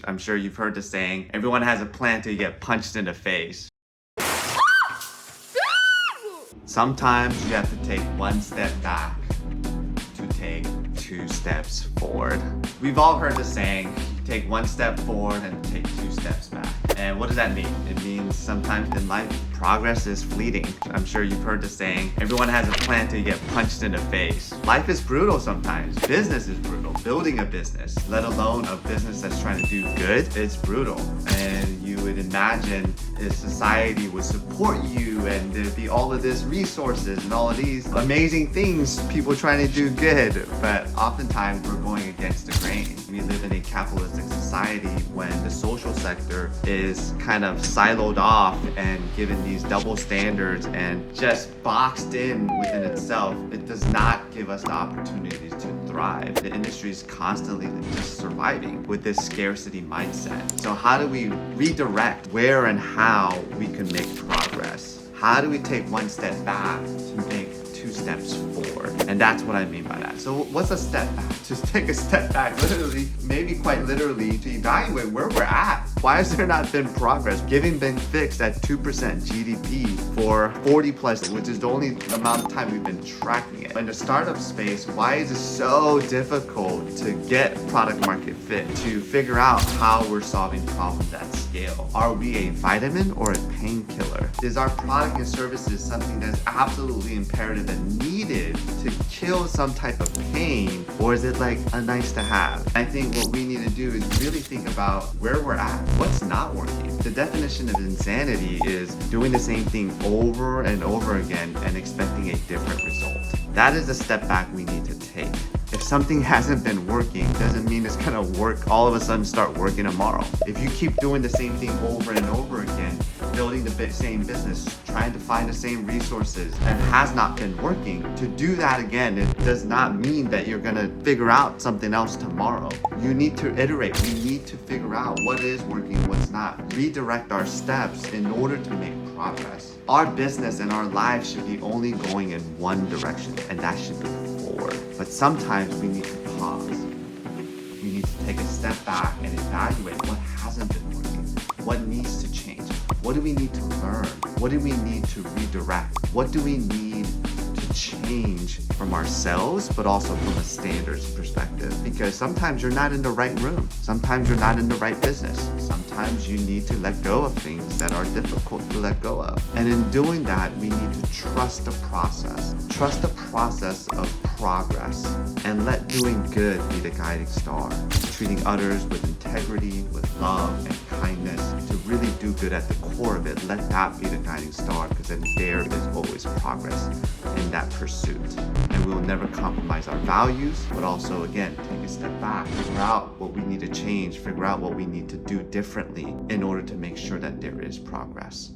I'm sure you've heard the saying, everyone has a plan till you get punched in the face. Sometimes you have to take one step back to take 2 steps forward. We've all heard the saying, take 1 step forward and take 2 steps back. And what does that mean? It means sometimes in life, progress is fleeting. I'm sure you've heard the saying, everyone has a plan till you get punched in the face. Life is brutal sometimes. Business is brutal. Building a business, let alone a business that's trying to do good, it's brutal. And you would imagine if society would support you and there'd be all of this resources and all of these amazing things, people trying to do good. But oftentimes we're going against the grain. We live in a capitalistic society when the social sector is kind of siloed off and given these double standards and just boxed in within itself. It does not give us the opportunities to thrive. The industry is constantly just surviving with this scarcity mindset. So how do we redirect where and how we can make progress? How do we take 1 step back to make 2 steps forward? And that's what I mean by that. So what's a step back? Just take a step back, literally, maybe quite literally, to evaluate where we're at. Why has there not been progress? Given been fixed at 2% GDP for 40 plus, which is the only amount of time we've been tracking it. In the startup space, why is it so difficult to get product market fit, to figure out how we're solving problems at scale? Are we a vitamin or a painkiller? Is our product and services something that's absolutely imperative and needed to kill some type of pain, or is it like a nice to have? I think what we need to do is really think about where we're at, what's not working. The definition of insanity is doing the same thing over and over again and expecting a different result. That is a step back we need to take. If something hasn't been working, doesn't mean it's gonna work all of a sudden start working tomorrow. If you keep doing the same thing over and over again, building the same business, trying to find the same resources, and has not been working, to do that again, it does not mean that you're gonna figure out something else tomorrow. You need to iterate. We need to figure out what is working, what's not. Redirect our steps in order to make progress. Our business and our lives should be only going in one direction, and that should be forward. But sometimes we need to pause. We need to take a step back and evaluate what hasn't been working, what needs to change, what do we need to learn, what do we need to redirect, what do we need to change from ourselves, but also from a standards perspective. Because sometimes you're not in the right room, sometimes you're not in the right business, sometimes you need to let go of things that are difficult to let go of. And in doing that, we need to trust the process. Trust the process of progress and let doing good be the guiding star. Treating others with integrity, with love and kindness, to really do good at the core of it, let that be the guiding star, because then there is always progress in that pursuit. And we will never compromise our values, but also, again, take a step back, figure out what we need to change, figure out what we need to do differently in order to make sure that there is progress.